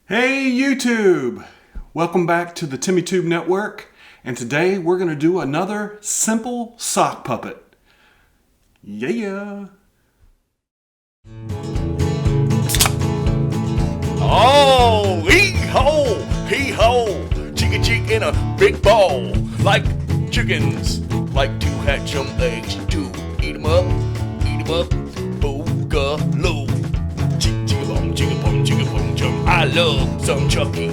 Hey YouTube! Welcome back to the TimmyTube Network, and today we're going to do another simple sock puppet. Yeah! Oh, hee-ho, chicken chick in a big ball. Like chickens, like to hatch some eggs, to eat 'em up, boogaloo. Chicka boom, chum. I love some Chucky.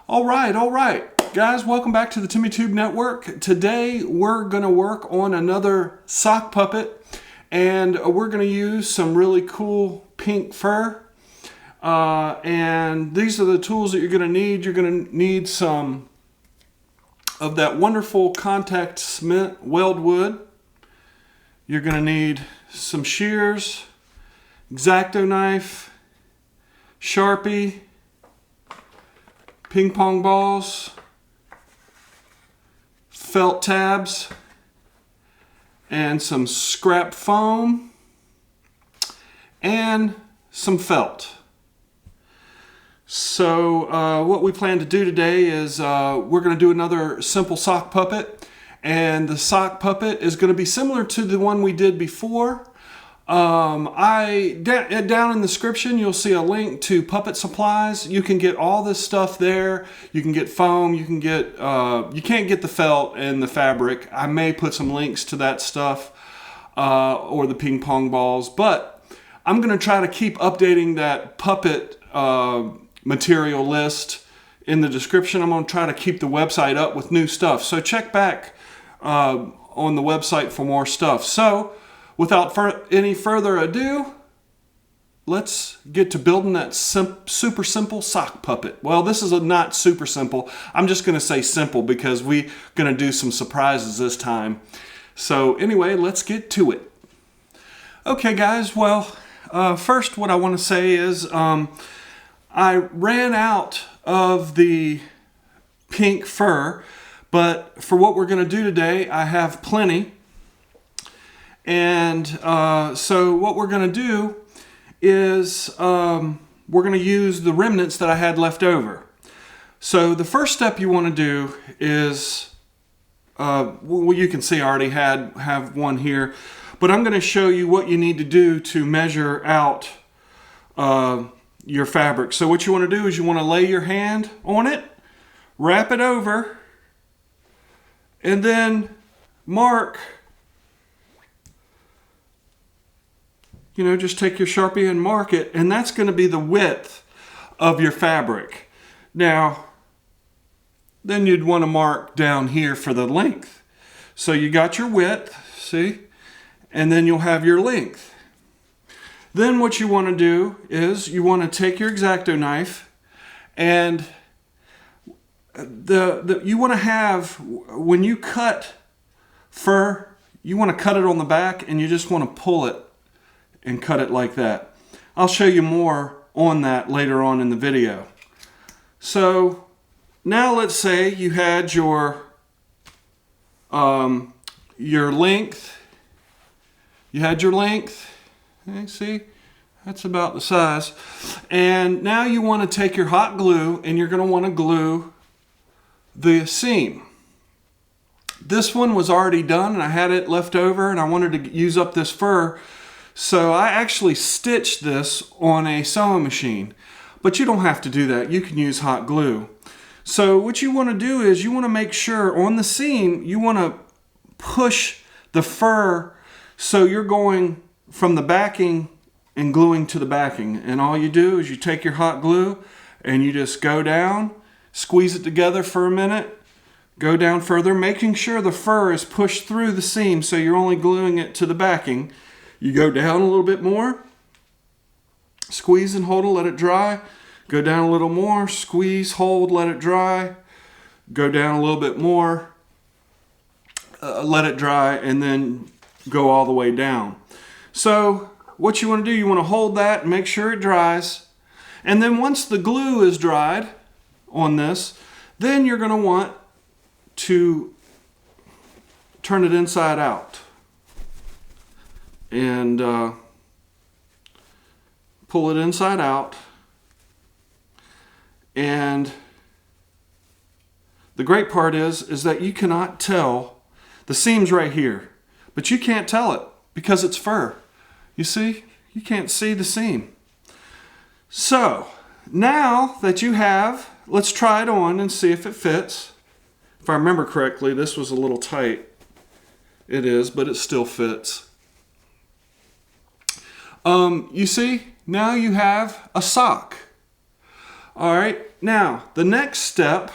All right. Guys, welcome back to the TimmyTube Network. Today we're going to work on another sock puppet, and we're going to use some really cool pink fur. And these are the tools that you're going to need. You're going to need some of that wonderful contact cement weld wood. You're going to need some shears, X-Acto knife, Sharpie, ping pong balls, felt tabs, and some scrap foam, and some felt. So what we plan to do today is we're going to do another simple sock puppet, and the sock puppet is going to be similar to the one we did before. Down in the description you'll see a link to puppet supplies. You can get all this stuff there. You can get foam, you can get you can't get the felt and the fabric. I may put some links to that stuff or the ping pong balls, but I'm going to try to keep updating that puppet material list in the description. I'm going to try to keep the website up with new stuff, so check back on the website for more stuff. So without any further ado, let's get to building that super simple sock puppet. Well, this is not super simple. I'm just going to say simple because we're going to do some surprises this time. So anyway, let's get to it. Okay guys, well, first what I want to say is I ran out of the pink fur, but for what we're going to do today, I have plenty. And so what we're going to do is we're going to use the remnants that I had left over. So the first step you want to do is, well, you can see I already have one here, but I'm going to show you what you need to do to measure out your fabric. So what you want to do is you want to lay your hand on it, wrap it over, and then mark. Just take your Sharpie and mark it, and that's going to be the width of your fabric. Now, then you'd want to mark down here for the length. So you got your width, see? And then you'll have your length. Then what you want to do is you want to take your X-Acto knife, and you want to have, when you cut fur, you want to cut it on the back, and you just want to pull it and cut it like that. I'll show you more on that later on in the video. So now let's say you had your length. You had your length. Okay, see, that's about the size. And now you want to take your hot glue, and you're going to want to glue the seam. This one was already done, and I had it left over, and I wanted to use up this fur. So I actually stitched this on a sewing machine, but you don't have to do that. You can use hot glue. So what you want to do is you want to make sure on the seam, you want to push the fur so you're going from the backing and gluing to the backing. And all you do is you take your hot glue and you just go down, squeeze it together for a minute, go down further, making sure the fur is pushed through the seam so you're only gluing it to the backing. You go down a little bit more, squeeze and hold it, let it dry. Go down a little more, squeeze, hold, let it dry. Go down a little bit more, let it dry, and then go all the way down. So what you want to do, you want to hold that and make sure it dries. And then once the glue is dried on this, then you're going to want to turn it inside out. and pull it inside out. And the great part is that you cannot tell. The seam's right here, but you can't tell it because it's fur. You see? You can't see the seam. So now that you have, let's try it on and see if it fits. If I remember correctly, this was a little tight. It is, but it still fits. You see, now you have a sock. All right, now the next step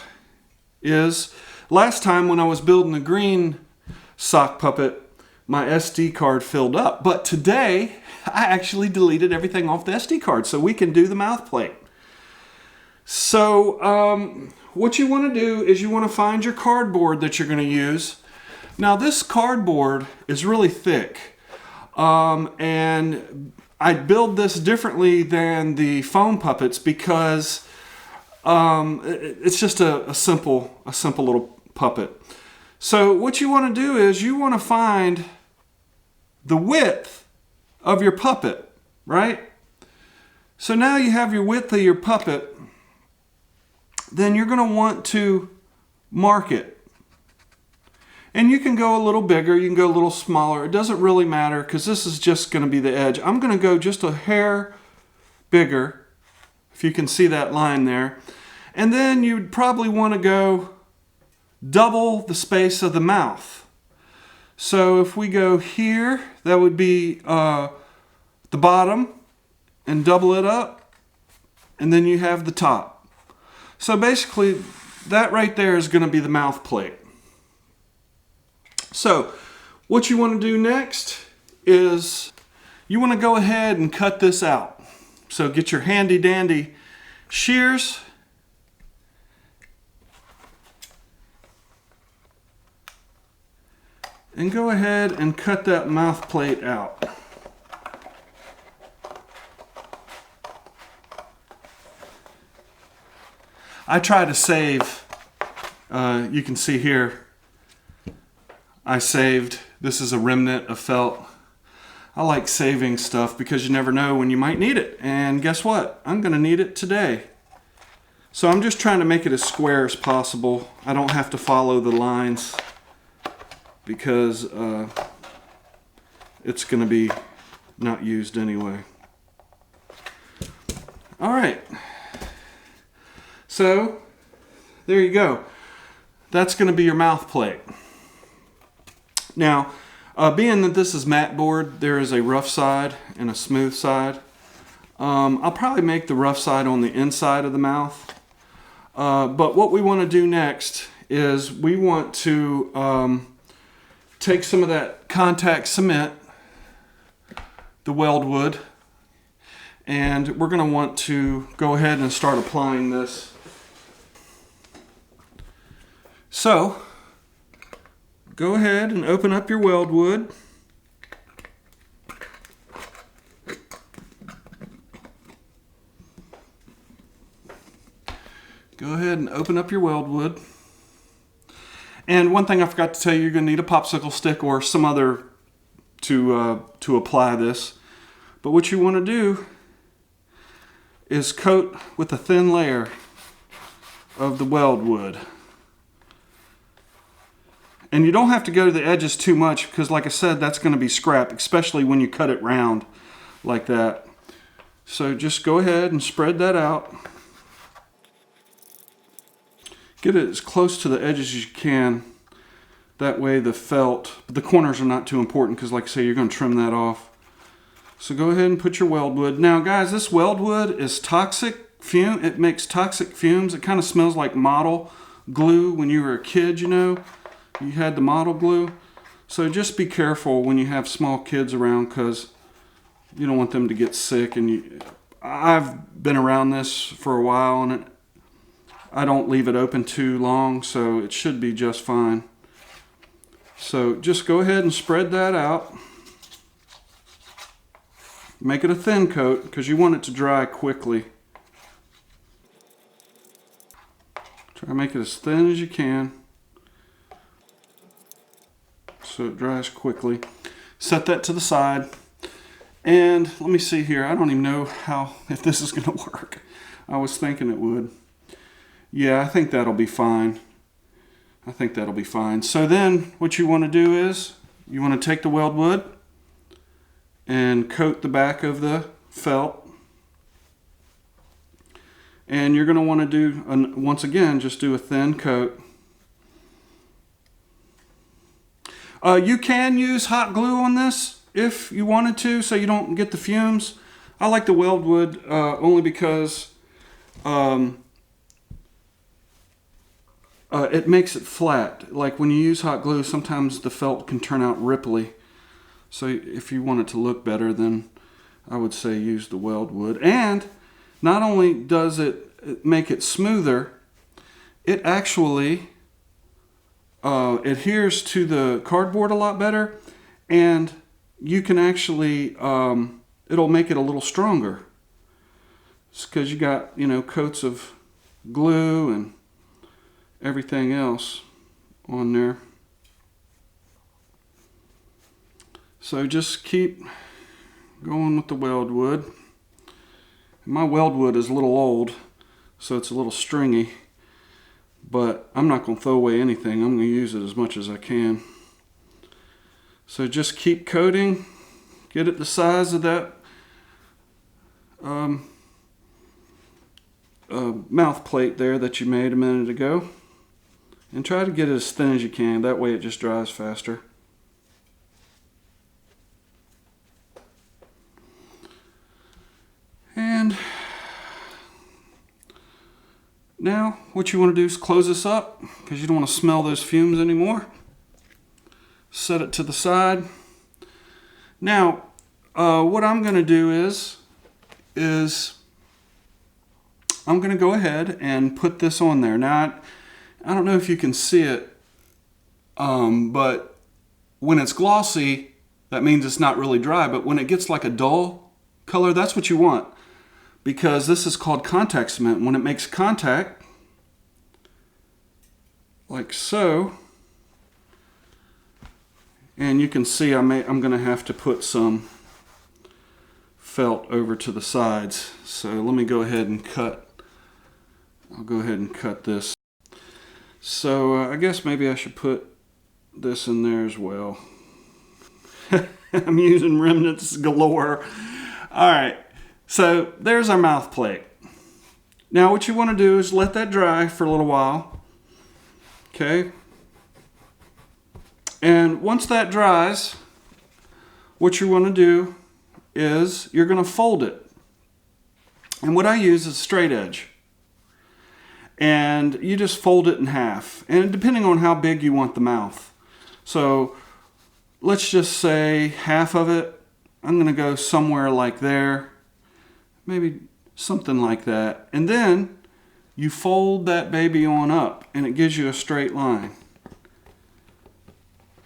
is, last time when I was building the green sock puppet, my SD card filled up. But today, I actually deleted everything off the SD card so we can do the mouth plate. So what you want to do is you want to find your cardboard that you're going to use. Now this cardboard is really thick, and I build this differently than the foam puppets because it's just a simple little puppet. So what you want to do is you want to find the width of your puppet, right? So now you have your width of your puppet, then you're going to want to mark it. And you can go a little bigger, you can go a little smaller. It doesn't really matter because this is just going to be the edge. I'm going to go just a hair bigger, if you can see that line there. And then you'd probably want to go double the space of the mouth. So if we go here, that would be the bottom, and double it up, and then you have the top. So basically, that right there is going to be the mouth plate. So what you want to do next is you want to go ahead and cut this out. So get your handy dandy shears. And go ahead and cut that mouth plate out. I try to save, you can see here, I saved, this is a remnant of felt. I like saving stuff because you never know when you might need it. And guess what? I'm going to need it today. So I'm just trying to make it as square as possible. I don't have to follow the lines because it's going to be not used anyway. All right. So there you go. That's going to be your mouth plate. Now, being that this is mat board, there is a rough side and a smooth side. I'll probably make the rough side on the inside of the mouth. But what we want to do next is we want to take some of that contact cement, the weld wood, and we're going to want to go ahead and start applying this. So, go ahead and open up your weld wood. Go ahead and open up your weld wood. And one thing I forgot to tell you, you're going to need a popsicle stick or some other to apply this. But what you want to do is coat with a thin layer of the weld wood. And you don't have to go to the edges too much because, like I said, that's going to be scrap, especially when you cut it round like that. So just go ahead and spread that out. Get it as close to the edges as you can. That way the felt, the corners are not too important because, like I say, you're going to trim that off. So go ahead and put your weld wood. Now, guys, this weld wood is toxic fume. It makes toxic fumes. It kind of smells like model glue when you were a kid, you know. You had the model glue. So just be careful when you have small kids around because you don't want them to get sick. And I've been around this for a while and I don't leave it open too long, so it should be just fine. So just go ahead and spread that out. Make it a thin coat because you want it to dry quickly. Try to make it as thin as you can so it dries quickly. Set that to the side. And let me see here. I don't even know if this is going to work. I was thinking it would. Yeah, I think that'll be fine. I think that'll be fine. So then what you want to do is you want to take the weld wood and coat the back of the felt. And you're going to want to do, once again, just do a thin coat. You can use hot glue on this if you wanted to, so you don't get the fumes. I like the weld wood only because it makes it flat. Like when you use hot glue, sometimes the felt can turn out ripply. So if you want it to look better, then I would say use the weld wood. And not only does it make it smoother, it actually adheres to the cardboard a lot better, and you can actually, it'll make it a little stronger. It's because you got, coats of glue and everything else on there. So just keep going with the weld wood. My weld wood is a little old, so it's a little stringy, but I'm not going to throw away anything. I'm going to use it as much as I can. So just keep coating, get it the size of that mouth plate there that you made a minute ago, and try to get it as thin as you can. That way it just dries faster. And now what you want to do is close this up because you don't want to smell those fumes anymore. Set it to the side. Now what I'm going to do is I'm going to go ahead and put this on there. Now I don't know if you can see it, but when it's glossy, that means it's not really dry. But when it gets like a dull color, that's what you want, because this is called contact cement. When it makes contact, like so, and you can see I'm going to have to put some felt over to the sides. So let me go ahead and cut. I'll go ahead and cut this. So I guess maybe I should put this in there as well. I'm using remnants galore. All right, so there's our mouth plate. Now what you want to do is let that dry for a little while. Okay. And once that dries, what you want to do is you're going to fold it. And what I use is a straight edge. And you just fold it in half, and depending on how big you want the mouth. So let's just say half of it, I'm going to go somewhere like there, maybe something like that. And then you fold that baby on up, and it gives you a straight line.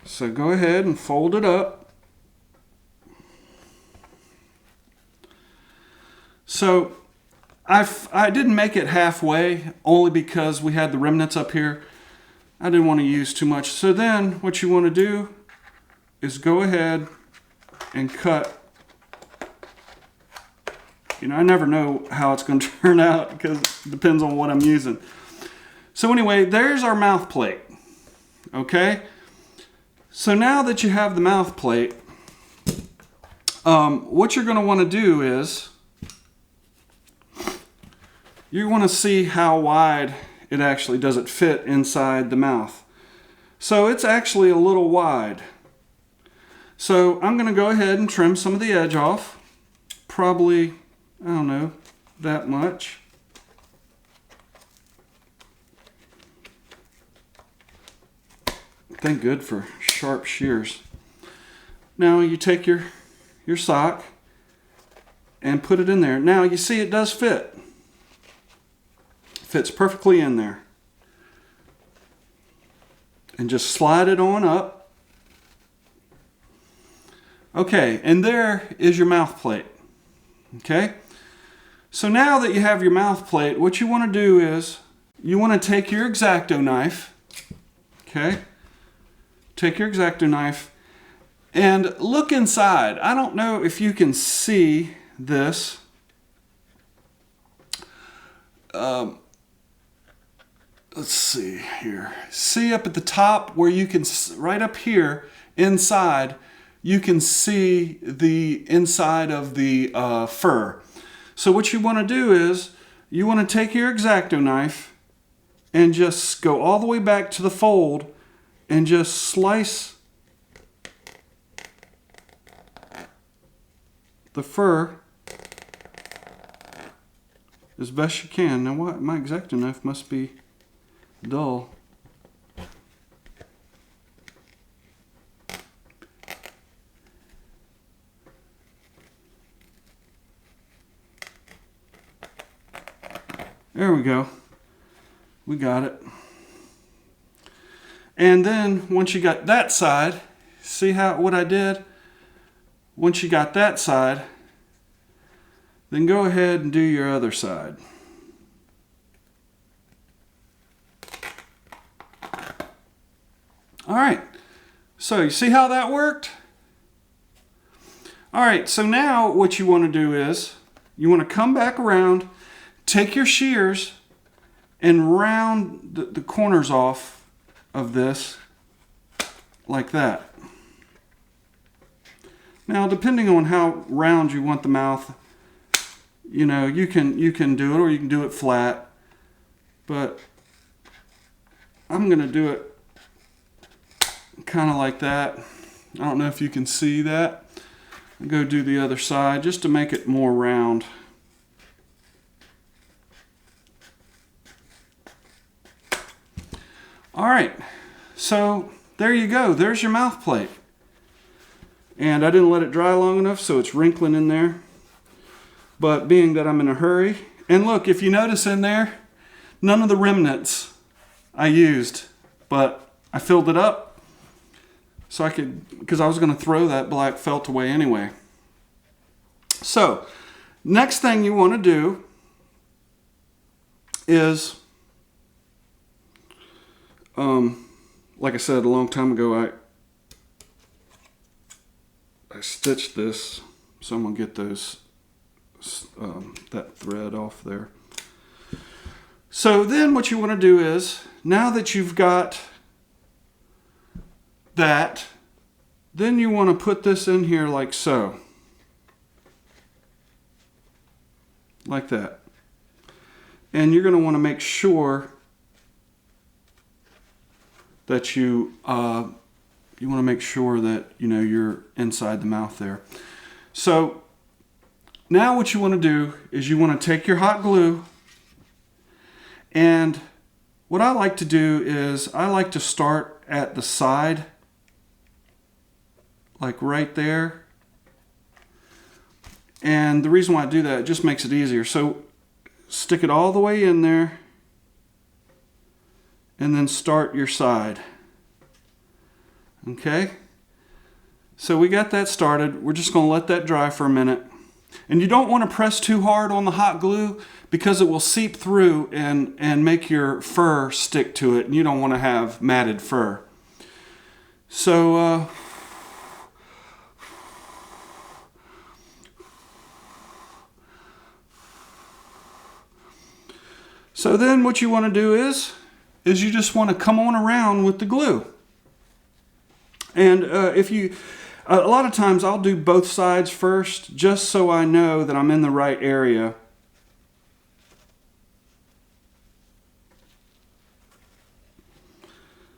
So go ahead and fold it up. So I didn't make it halfway only because we had the remnants up here. I didn't want to use too much. So then what you want to do is go ahead and cut. I never know how it's going to turn out because it depends on what I'm using. So anyway, there's our mouth plate. Okay? So now that you have the mouth plate, what you're going to want to do is you want to see how wide it actually does it fit inside the mouth. So it's actually a little wide. So I'm going to go ahead and trim some of the edge off. Probably, I don't know, that much. Thank good for sharp shears. Now you take your sock and put it in there. Now you see it does fit. Fits perfectly in there. And just slide it on up. Okay, and there is your mouth plate. Okay? So now that you have your mouth plate, what you want to do is you want to take your X-Acto knife. Okay? Take your X-Acto knife And look inside. I don't know if you can see this. Let's see here. See up at the top where you can, right up here inside, you can see the inside of the fur. So what you want to do is, you want to take your X-Acto knife and just go all the way back to the fold and just slice the fur as best you can. Now what? My X-Acto knife must be dull. There we go. We got it. And then once you got that side, see what I did? Once you got that side, then go ahead and do your other side. All right, so you see how that worked? All right, so now what you want to do is, you want to come back around, take your shears, and round the corners off of this like that. Now, depending on how round you want the mouth, you know, you can do it, or you can do it flat, but I'm going to do it kind of like that. I don't know if you can see that. I'll go do the other side just to make it more round. All right, so there you go. There's your mouth plate. And I didn't let it dry long enough, so it's wrinkling in there. But being that I'm in a hurry, and look, if you notice in there, none of the remnants I used, but I filled it up so I could, because I was going to throw that black felt away anyway. So, next thing you want to do is, like I said a long time ago, I stitched this, so I'm going to get those that thread off there. So then what you want to do is, now that you've got that, then you want to put this in here like so. Like that. And you're going to want to make sure that you want to make sure that, you know, you're inside the mouth there. So now what you want to do is you want to take your hot glue, and what I like to do is I like to start at the side, like right there. And the reason why I do that, it just makes it easier. So stick it all the way in there, and then start your side. Okay? So we got that started. We're just going to let that dry for a minute. And you don't want to press too hard on the hot glue, because it will seep through and make your fur stick to it, and you don't want to have matted fur. So so then what you want to do is you just want to come on around with the glue. And if you, a lot of times I'll do both sides first, just so I know that I'm in the right area.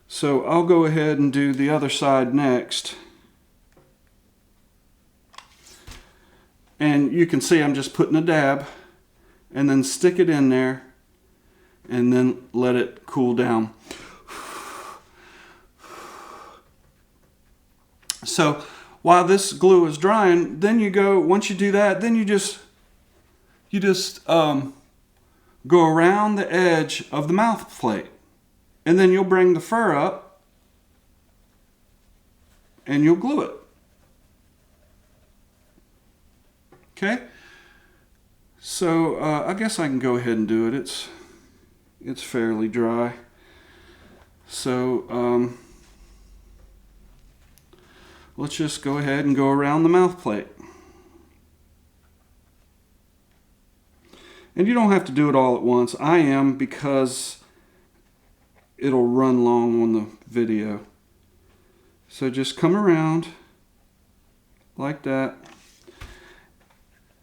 So I'll go ahead and do the other side next. And you can see I'm just putting a dab, and then stick it in there, and then let it cool down. So while this glue is drying, then you go, once you do that, then you just go around the edge of the mouth plate. And then you'll bring the fur up and you'll glue it. Okay? So I guess I can go ahead and do it. It's fairly dry. So let's just go ahead and go around the mouth plate. And you don't have to do it all at once. I am, because it'll run long on the video. So just come around like that.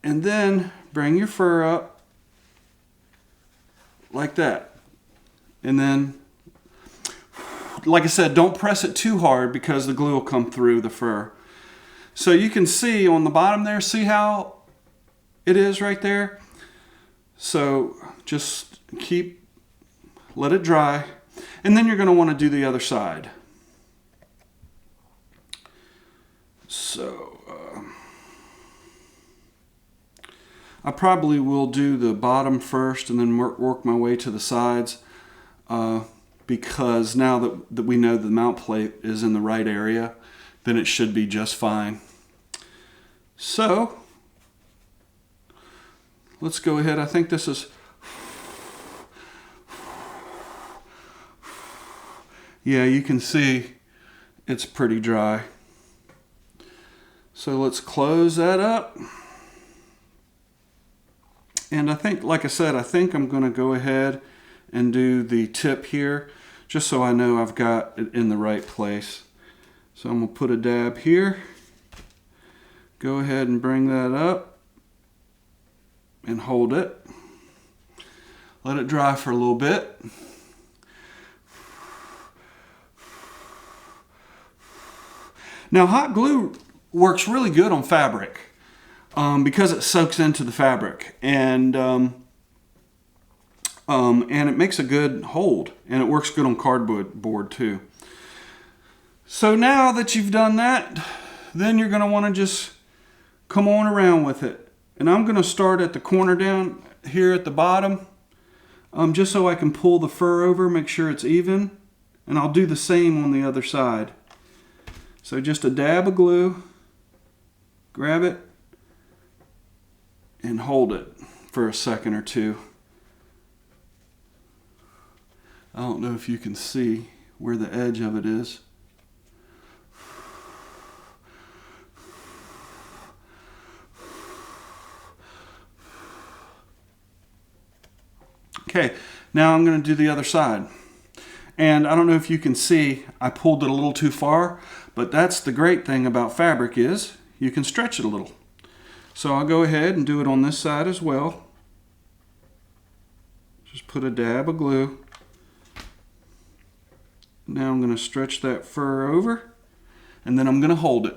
And then bring your fur up like that. And then, like I said, don't press it too hard because the glue will come through the fur. So you can see on the bottom there, see how it is right there? So just let it dry. And then you're going to want to do the other side. So I probably will do the bottom first and then work my way to the sides, because now that we know the mount plate is in the right area, then it should be just fine. So let's go ahead. I think this is, yeah, you can see it's pretty dry. So let's close that up. And I think, like I said, I think I'm going to go ahead and do the tip here, just so I know I've got it in the right place. So I'm going to put a dab here. Go ahead and bring that up and hold it. Let it dry for a little bit. Now, hot glue works really good on fabric because it soaks into the fabric, and it makes a good hold, and it works good on cardboard too. So now that you've done that, then you're going to want to just come on around with it. And I'm going to start at the corner down here at the bottom, just so I can pull the fur over, make sure it's even, and I'll do the same on the other side. So just a dab of glue, grab it, and hold it for a second or two. I don't know if you can see where the edge of it is. Okay, now I'm going to do the other side. And I don't know if you can see, I pulled it a little too far, but that's the great thing about fabric is you can stretch it a little. So I'll go ahead and do it on this side as well. Just put a dab of glue. Now I'm going to stretch that fur over, and then I'm going to hold it.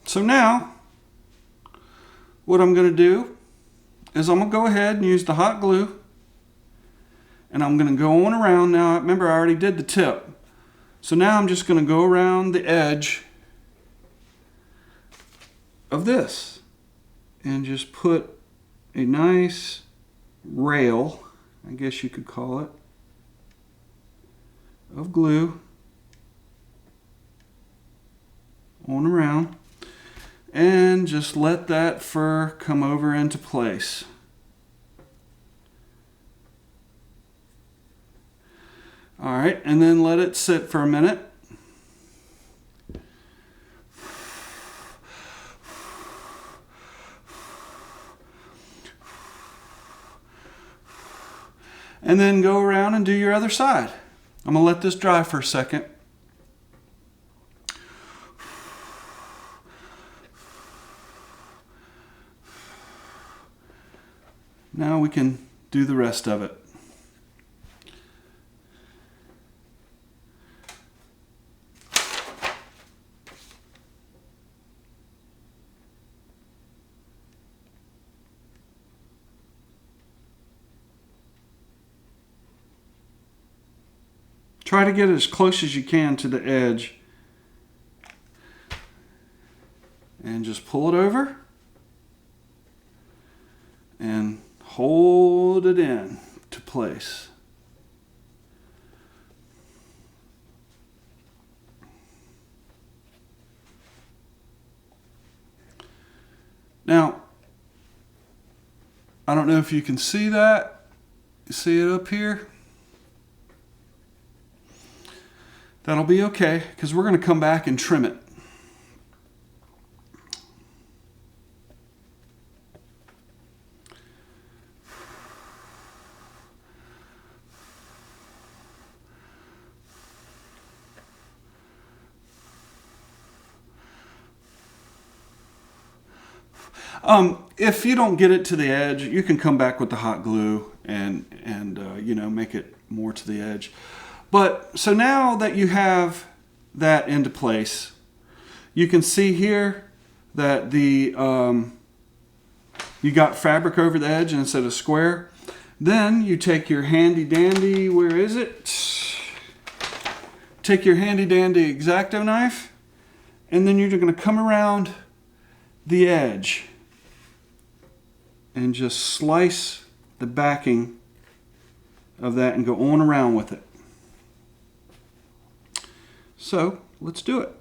So now, what I'm going to do is I'm going to go ahead and use the hot glue, and I'm going to go on around. Now, remember, I already did the tip. So now I'm just going to go around the edge of this and just put a nice rail, I guess you could call it, of glue on around. And just let that fur come over into place. All right, and then let it sit for a minute. And then go around and do your other side. I'm going to let this dry for a second. Now we can do the rest of it. Try to get as close as you can to the edge. And just pull it over. And hold it in to place. Now, I don't know if you can see that. You see it up here? That'll be okay, because we're going to come back and trim it. If you don't get it to the edge, you can come back with the hot glue and you know, make it more to the edge. But so now that you have that into place, you can see here that the you got fabric over the edge instead of square. Then you take your handy dandy, where is it? Take your handy dandy X-Acto knife, and then you're going to come around the edge and just slice the backing of that and go on around with it. So let's do it.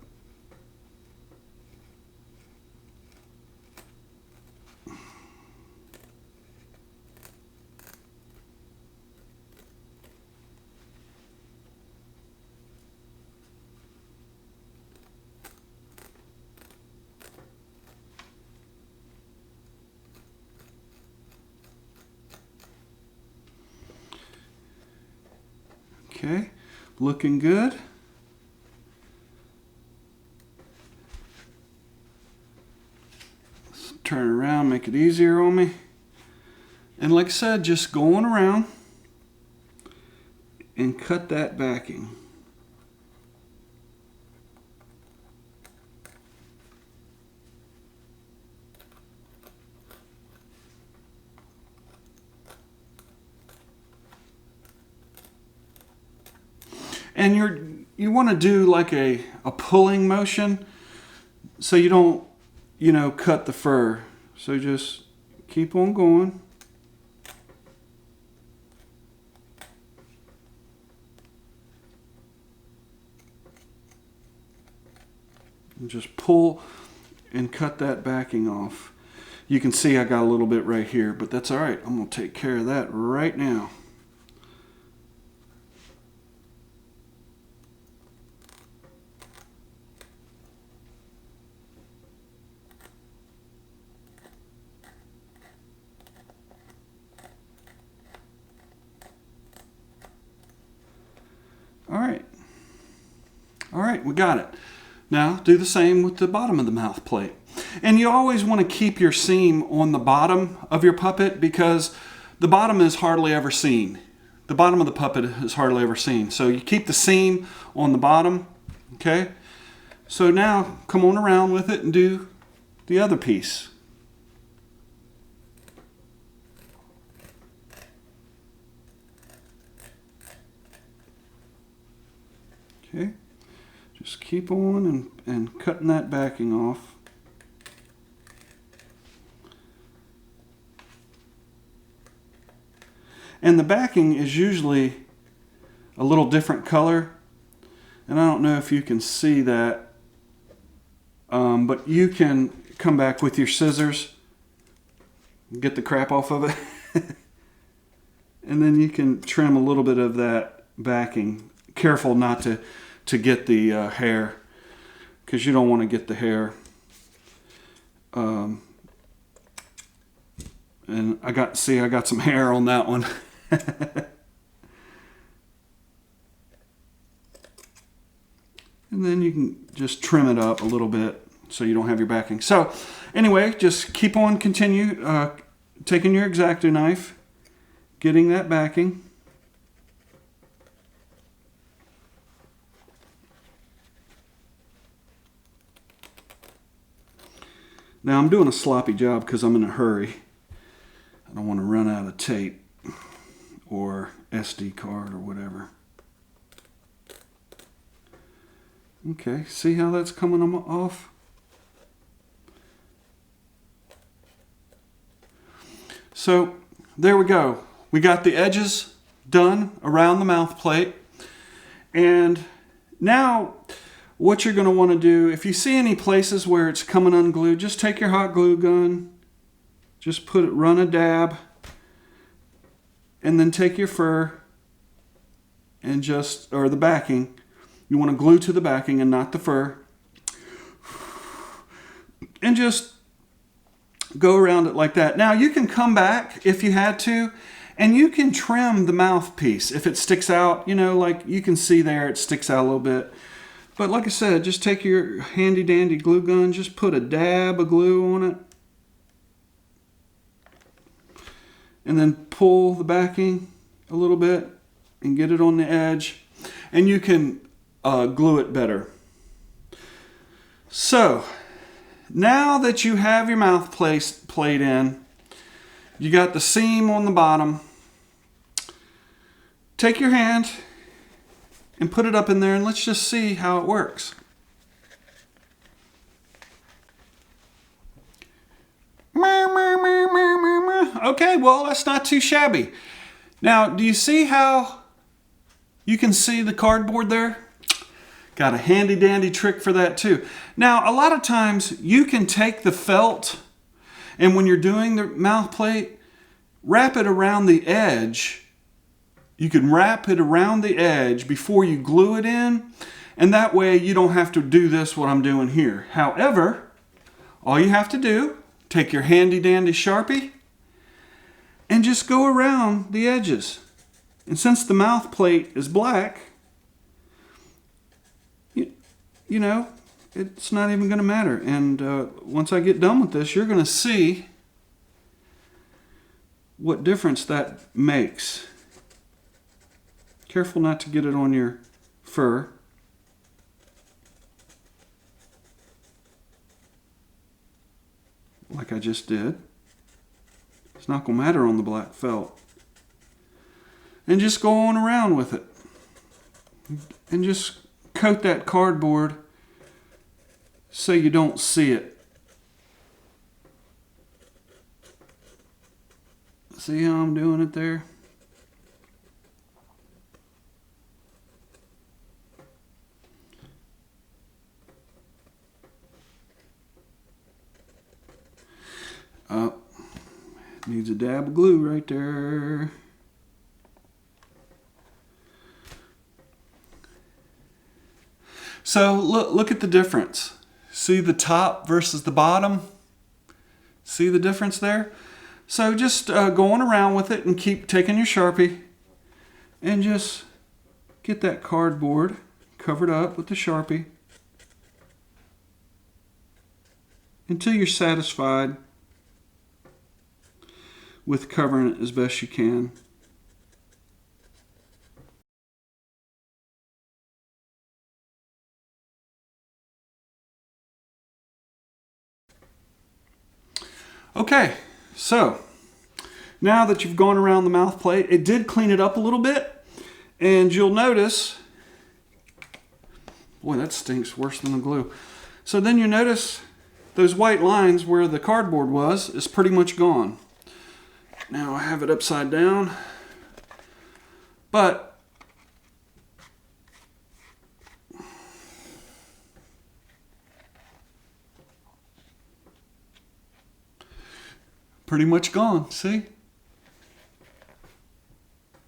Okay, looking good. Let's turn it around, make it easier on me. And like I said, just going around and cut that backing. And you want to do like a pulling motion so you don't, you know, cut the fur. So just keep on going. And just pull and cut that backing off. You can see I got a little bit right here, but that's all right. I'm going to take care of that right now. All right, we got it. Now do the same with the bottom of the mouth plate. And you always want to keep your seam on the bottom of your puppet because the bottom is hardly ever seen. The bottom of the puppet is hardly ever seen. So you keep the seam on the bottom, okay? So now come on around with it and do the other piece. Okay, just keep on and cutting that backing off. And the backing is usually a little different color. And I don't know if you can see that, but you can come back with your scissors, get the crap off of it, and then you can trim a little bit of that backing. Careful not to get the hair, because you don't want to get the hair. And I got some hair on that one. And then you can just trim it up a little bit so you don't have your backing. So anyway, just keep on taking your X-Acto knife, getting that backing. Now I'm doing a sloppy job because I'm in a hurry. I don't want to run out of tape or SD card or whatever. Okay, see how that's coming off? So there we go. We got the edges done around the mouth plate. And now what you're going to want to do, if you see any places where it's coming unglued, just take your hot glue gun, just run a dab, and then take your fur and or the backing. You want to glue to the backing and not the fur. And just go around it like that. Now you can come back if you had to, and you can trim the mouthpiece if it sticks out. You know, like you can see there, it sticks out a little bit. But like I said, just take your handy dandy glue gun, just put a dab of glue on it, and then pull the backing a little bit and get it on the edge, and you can glue it better. So now that you have your mouth plate in, you got the seam on the bottom, take your hand and put it up in there, and let's just see how it works. Okay, well, that's not too shabby. Now, do you see how you can see the cardboard there? Got a handy dandy trick for that too. Now, a lot of times you can take the felt, and when you're doing the mouth plate, wrap it around the edge. You can wrap it around the edge before you glue it in, and that way you don't have to do this, what I'm doing here. However, all you have to do, take your handy dandy Sharpie and just go around the edges. And since the mouth plate is black, you know, it's not even going to matter. And once I get done with this, you're going to see what difference that makes. Careful not to get it on your fur. Like I just did. It's not going to matter on the black felt. And just go on around with it. And just coat that cardboard so you don't see it. See how I'm doing it there? Needs a dab of glue right there. So look at the difference. See the top versus the bottom? See the difference there? So just going around with it and keep taking your Sharpie and just get that cardboard covered up with the Sharpie until you're satisfied with covering it as best you can. Okay, so now that you've gone around the mouth plate, it did clean it up a little bit, and you'll notice, boy, that stinks worse than the glue. So then you notice those white lines where the cardboard was is pretty much gone. Now I have it upside down, but pretty much gone, see?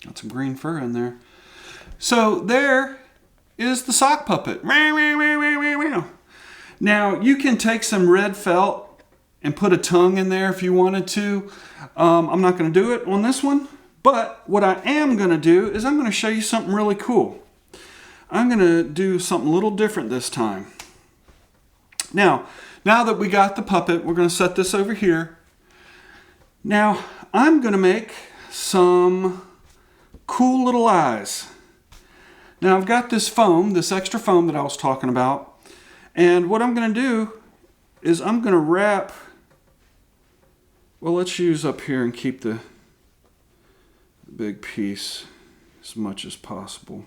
Got some green fur in there. So there is the sock puppet. Now you can take some red felt and put a tongue in there if you wanted to. I'm not going to do it on this one, but what I am going to do is I'm going to show you something really cool. I'm going to do something a little different this time. Now that we got the puppet, we're going to set this over here. Now I'm going to make some cool little eyes. Now I've got this foam, this extra foam that I was talking about, and what I'm going to do is I'm going to wrap, well, let's use up here and keep the big piece as much as possible.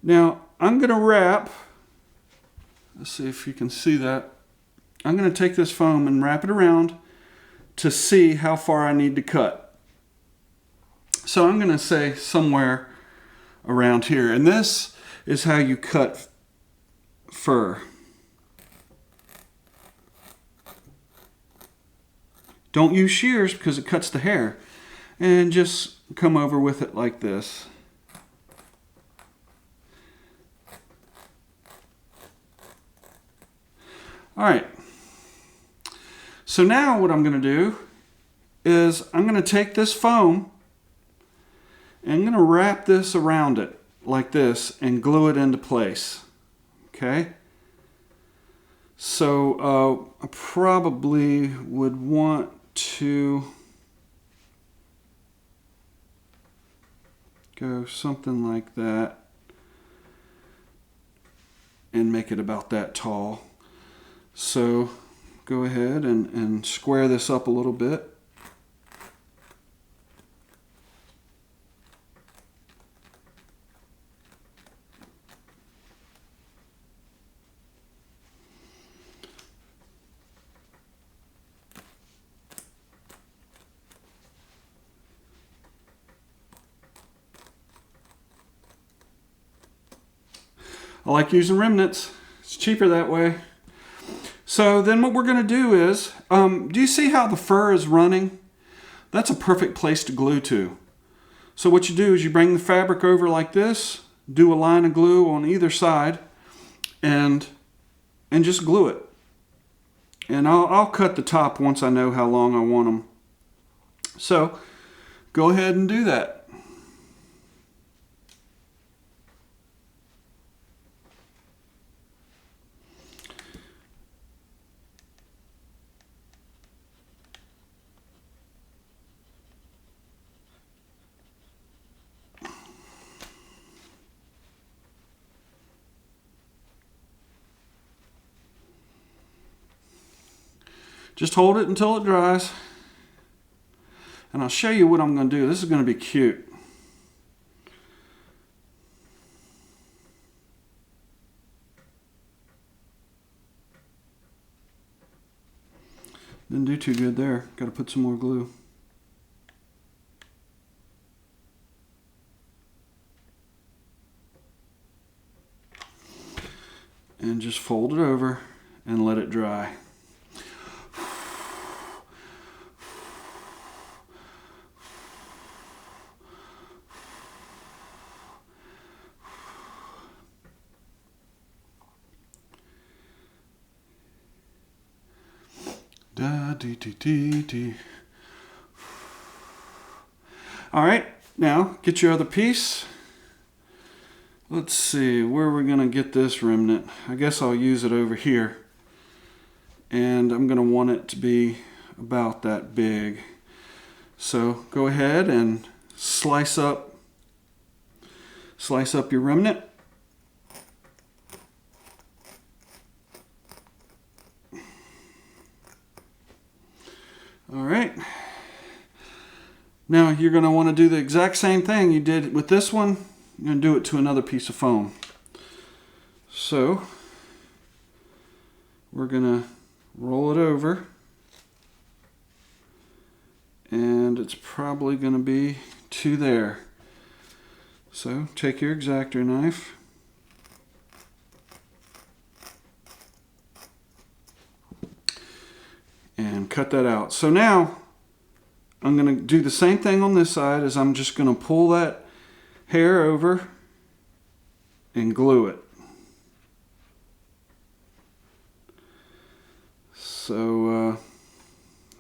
Now I'm going to wrap, let's see if you can see that. I'm going to take this foam and wrap it around to see how far I need to cut. So I'm going to say somewhere around here. And this is how you cut fur. Don't use shears because it cuts the hair. And just come over with it like this. All right. So now what I'm going to do is I'm going to take this foam and I'm going to wrap this around it like this and glue it into place. Okay? So I probably would want to go something like that and make it about that tall. So go ahead and square this up a little bit. I like using remnants. It's cheaper that way. So then what we're going to do is, do you see how the fur is running? That's a perfect place to glue to. So what you do is you bring the fabric over like this, do a line of glue on either side, and just glue it. And I'll cut the top once I know how long I want them. So go ahead and do that. Just hold it until it dries. And I'll show you what I'm going to do. This is going to be cute. Didn't do too good there. Got to put some more glue. And just fold it over and let it dry. Da dee dee dee dee. All right, now get your other piece. Let's see where we're gonna get this remnant. I guess I'll use it over here, and I'm gonna want it to be about that big. So go ahead and slice up your remnant. All right. Now you're going to want to do the exact same thing you did with this one. You're going to do it to another piece of foam. So we're going to roll it over. And it's probably going to be to there. So take your X-Acto knife. And cut that out. So now I'm going to do the same thing on this side, as I'm just going to pull that hair over and glue it. So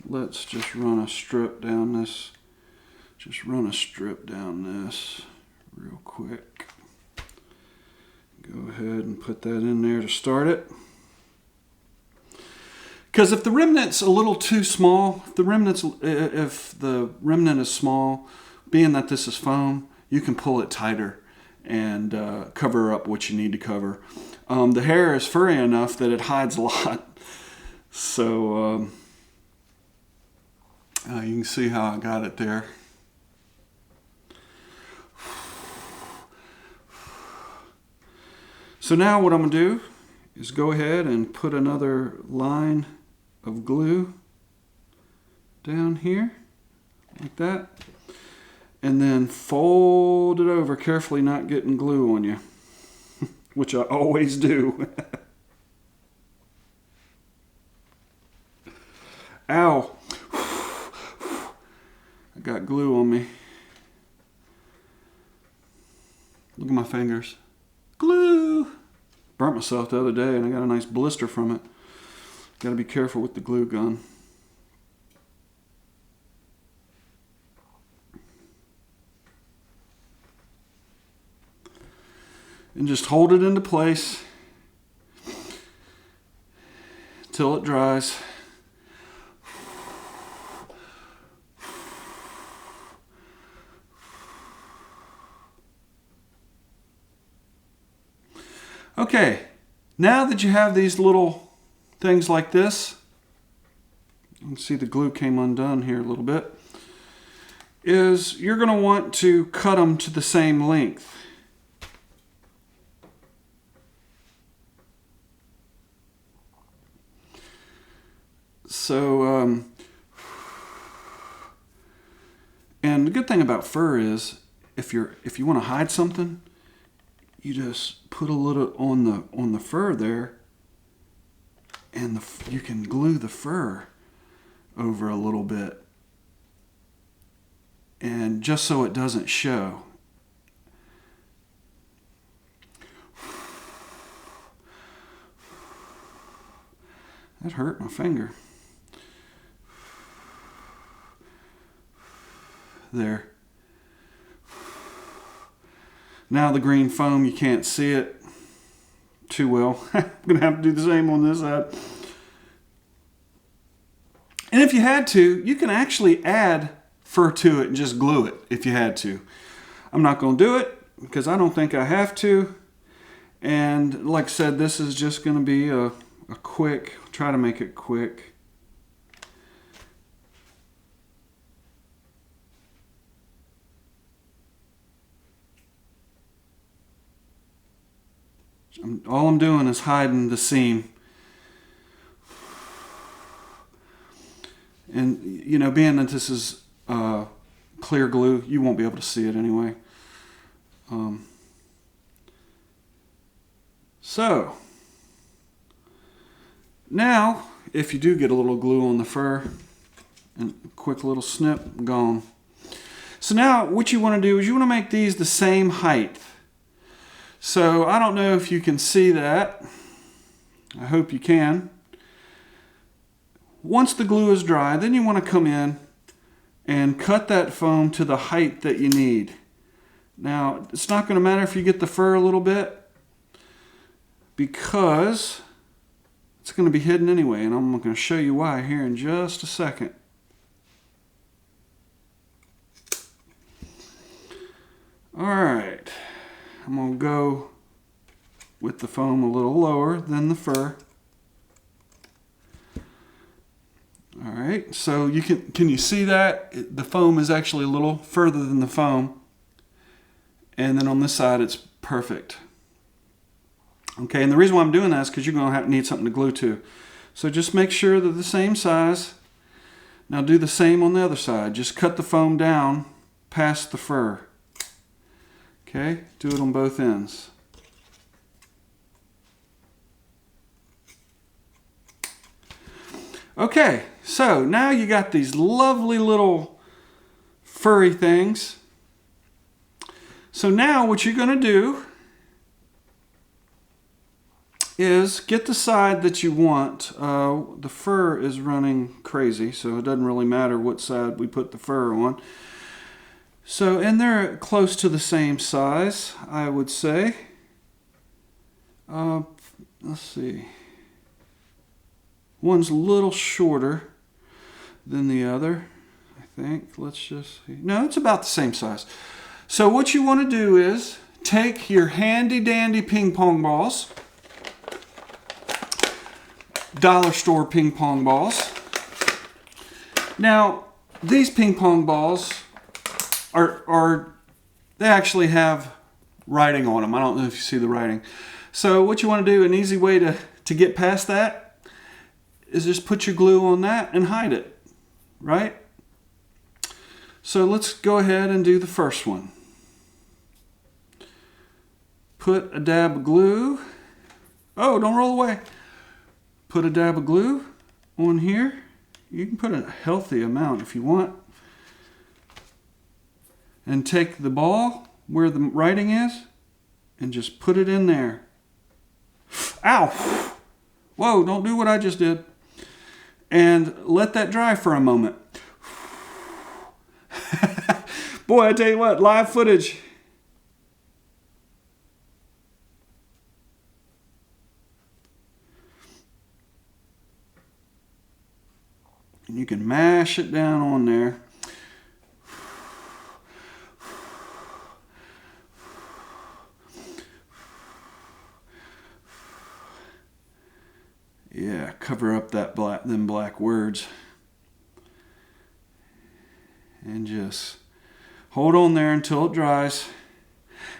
let's just run a strip down this. Just run a strip down this real quick. Go ahead and put that in there to start it. Because if the remnant's a little too small, if the remnant is small, being that this is foam, you can pull it tighter and cover up what you need to cover. The hair is furry enough that it hides a lot. So you can see how I got it there. So now what I'm going to do is go ahead and put another line of glue down here like that, and then fold it over, carefully not getting glue on you, which I always do. Ow. I got glue on me. Look at my fingers. Glue. Burnt myself the other day and I got a nice blister from it. Got to be careful with the glue gun. And just hold it into place till it dries. Okay, now that you have these little things like this, you can see the glue came undone here a little bit, is you're going to want to cut them to the same length. So, and the good thing about fur is, if you want to hide something, you just put a little on the fur there, and you can glue the fur over a little bit, and just so it doesn't show. That hurt my finger. There. Now the green foam, you can't see it too well. I'm going to have to do the same on this side. And if you had to, you can actually add fur to it and just glue it if you had to. I'm not going to do it because I don't think I have to. And like I said, this is just going to be a quick, try to make it quick. All I'm doing is hiding the seam. And, you know, being that this is clear glue, you won't be able to see it anyway. So, now, if you do get a little glue on the fur, and a quick little snip, gone. So now, what you want to do is you want to make these the same height. So I don't know if you can see that. I hope you can. Once the glue is dry, then you want to come in and cut that foam to the height that you need. Now, it's not going to matter if you get the fur a little bit, because it's going to be hidden anyway, and I'm going to show you why here in just a second. All right. I'm going to go with the foam a little lower than the fur. All right, so you can you see that? The foam is actually a little further than the foam. And then on this side, it's perfect. Okay, and the reason why I'm doing that is because you're going to need something to glue to. So just make sure they're the same size. Now do the same on the other side. Just cut the foam down past the fur. Okay, do it on both ends. Okay, so now you got these lovely little furry things. So now what you're going to do is get the side that you want. The fur is running crazy, so it doesn't really matter what side we put the fur on. So, and they're close to the same size, I would say. Let's see. One's a little shorter than the other, I think. Let's just see. No, it's about the same size. So what you want to do is take your handy dandy ping pong balls, dollar store ping pong balls. Now, these ping pong balls they actually have writing on them. I don't know if you see the writing. So what you want to do, an easy way to get past that is just put your glue on that and hide it, right? So let's go ahead and do the first one. Put a dab of glue. Oh, don't roll away. Put a dab of glue on here. You can put a healthy amount if you want. And take the ball where the writing is and just put it in there. Ow! Whoa, don't do what I just did. And let that dry for a moment. Boy, I tell you what, live footage. And you can mash it down on there. Yeah, cover up them black words. And just hold on there until it dries.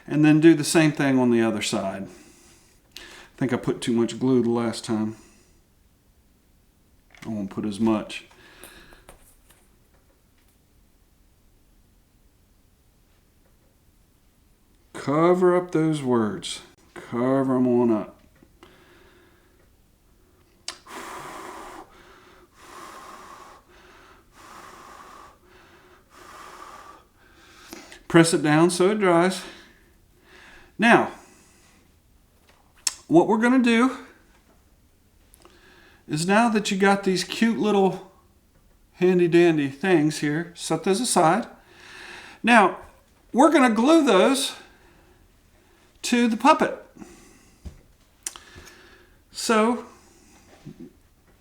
And then do the same thing on the other side. I think I put too much glue the last time. I won't put as much. Cover up those words. Cover them on up. Press it down so it dries. Now, what we're going to do is, now that you got these cute little handy dandy things here, set those aside. Now, we're going to glue those to the puppet. So,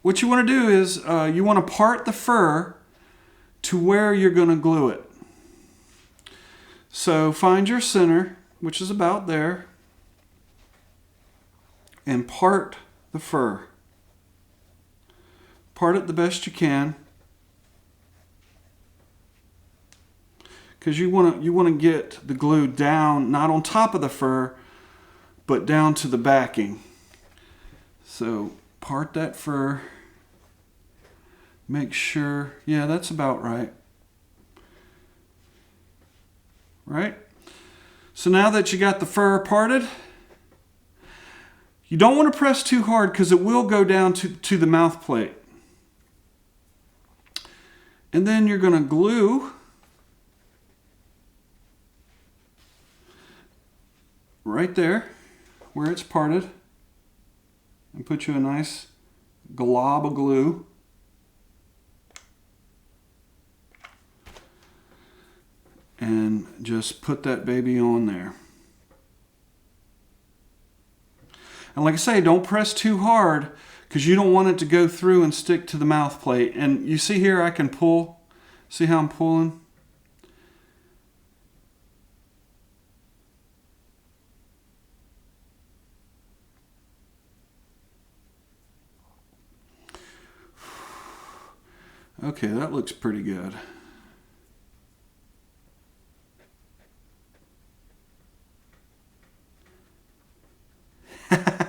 what you want to do is you want to part the fur to where you're going to glue it. So find your center, which is about there, and part the fur. Part it the best you can, because you want to get the glue down, not on top of the fur, but down to the backing. So part that fur. Make sure, yeah, that's about right. Right? So now that you got the fur parted, you don't want to press too hard because it will go down to the mouth plate. And then you're going to glue right there where it's parted and put you a nice glob of glue. And just put that baby on there. And like I say, don't press too hard because you don't want it to go through and stick to the mouth plate. And you see here I can pull. See how I'm pulling? Okay, that looks pretty good.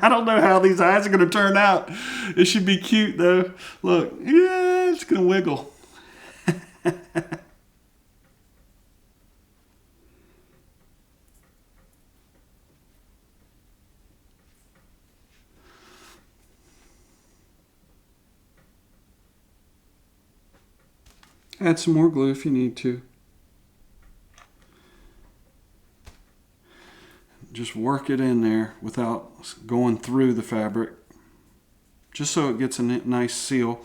I don't know how these eyes are going to turn out. It should be cute though. Look, yeah, it's going to wiggle. Add some more glue if you need to. Just work it in there without going through the fabric, just so it gets a nice seal.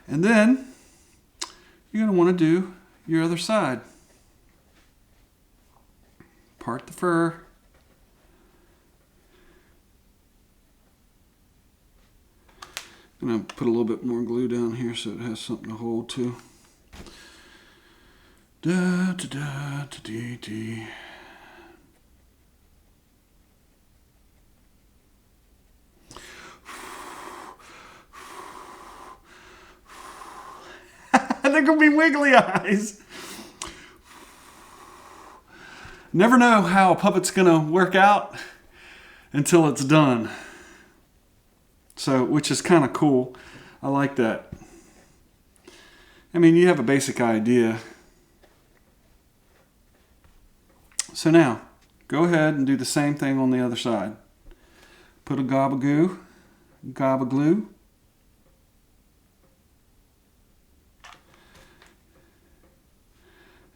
And then you're going to want to do your other side. Part the fur. I'm going to put a little bit more glue down here so it has something to hold to. Da da da da dee dee. They're going to be wiggly eyes. Never know how a puppet's gonna work out until it's done. So, which is kind of cool. I like that. I mean, you have a basic idea. So now, go ahead and do the same thing on the other side. Put a gob of glue.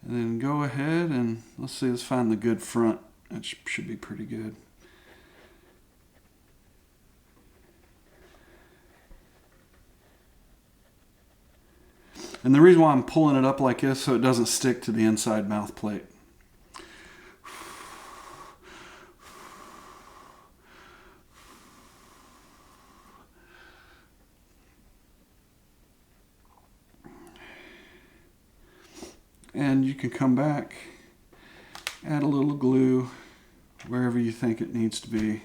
And then go ahead and let's find the good front. That should be pretty good. And the reason why I'm pulling it up like this so it doesn't stick to the inside mouth plate. And you can come back, add a little glue wherever you think it needs to be.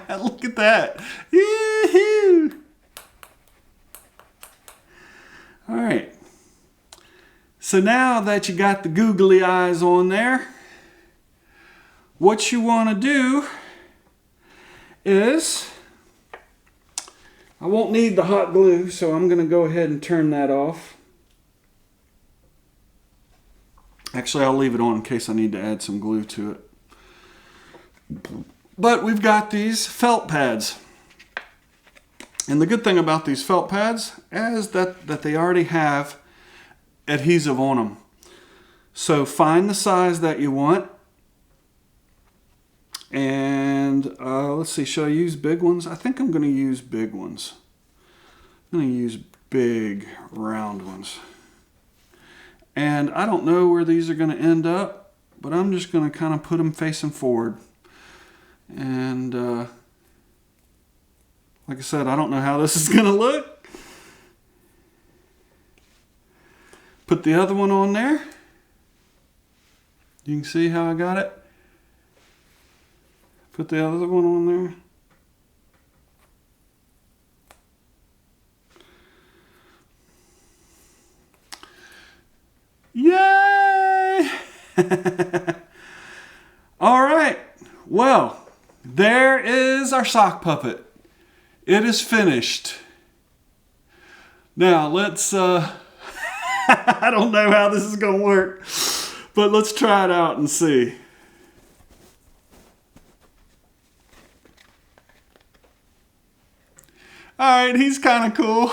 Look at that. Yee-hoo! All right. So now that you got the googly eyes on there, what you want to do is, I won't need the hot glue, so I'm going to go ahead and turn that off. Actually, I'll leave it on in case I need to add some glue to it. But we've got these felt pads. And the good thing about these felt pads is that they already have adhesive on them. So find the size that you want. And let's see, should I use big ones? I think I'm going to use big ones. I'm going to use big round ones. And I don't know where these are going to end up, but I'm just going to kind of put them facing forward. And like I said, I don't know how this is going to look. Put the other one on there. You can see how I got it. Put the other one on there. Yay! All right. Well, there is our sock puppet. It is finished. Now let's, I don't know how this is going to work, but let's try it out and see. All right, he's kind of cool.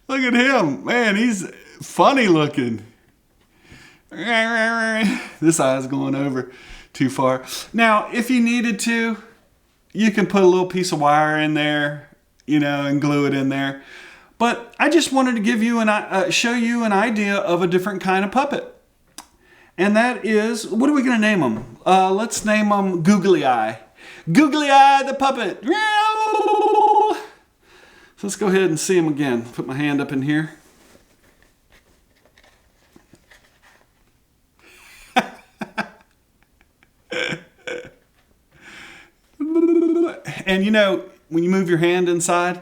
Look at him. Man, he's funny looking. This eye's going over too far. Now, if you needed to, you can put a little piece of wire in there, you know, and glue it in there. But I just wanted to give you show you an idea of a different kind of puppet. And that is, what are we going to name him? Let's name him Googly Eye. Googly Eye the puppet. So let's go ahead and see him again. Put my hand up in here. And you know, when you move your hand inside,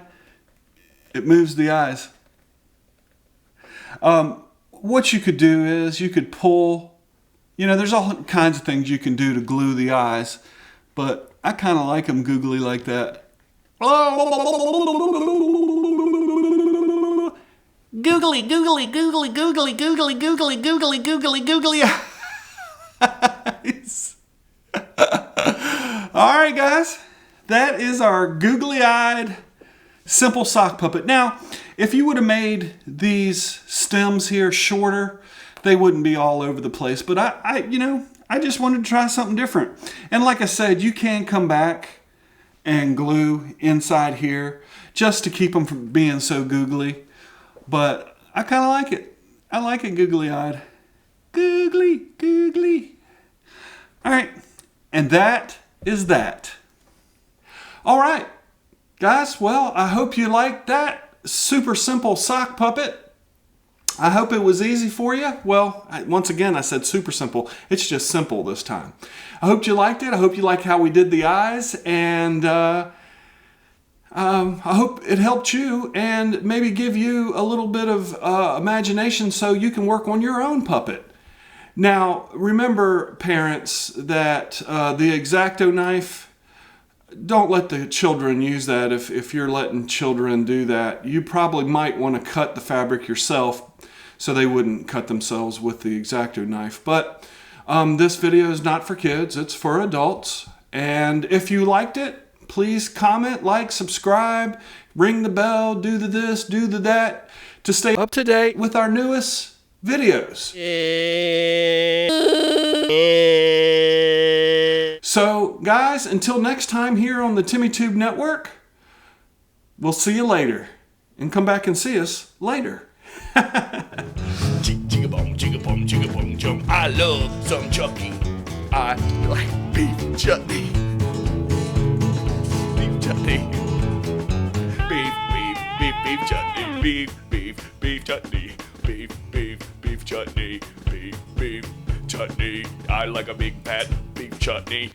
it moves the eyes. What you could do is you could pull, you know, there's all kinds of things you can do to glue the eyes, but I kind of like them googly like that. Googly, googly, googly, googly, googly, googly, googly, googly, googly eyes. All right, guys, that is our googly-eyed simple sock puppet. Now, if you would have made these stems here shorter, they wouldn't be all over the place. But I just wanted to try something different. And like I said, you can come back and glue inside here just to keep them from being so googly. But I kind of like it. I like it googly-eyed. Googly, googly. All right, and that is that. All right, guys, well, I hope you liked that super simple sock puppet. I hope it was easy for you. Well, once again, I said super simple. It's just simple this time. I hope you liked it. I hope you like how we did the eyes, and I hope it helped you and maybe give you a little bit of imagination so you can work on your own puppet. Now, remember, parents, that the X-Acto knife, don't let the children use that. If you're letting children do that, you probably might want to cut the fabric yourself so they wouldn't cut themselves with the X-Acto knife. But this video is not for kids, it's for adults. And if you liked it, please comment, like, subscribe, ring the bell, do the this, do the that, to stay up to date with our newest videos. So, guys, until next time here on the TimmyTube Network, we'll see you later. And come back and see us later. Chicka boom, chicka boom, chicka boom, chum. I love some Chucky. I like beef chutney. Beef chutney. Beef chutney. Beef chutney. Beef chutney. Beef chutney. I like a big fat beef chutney.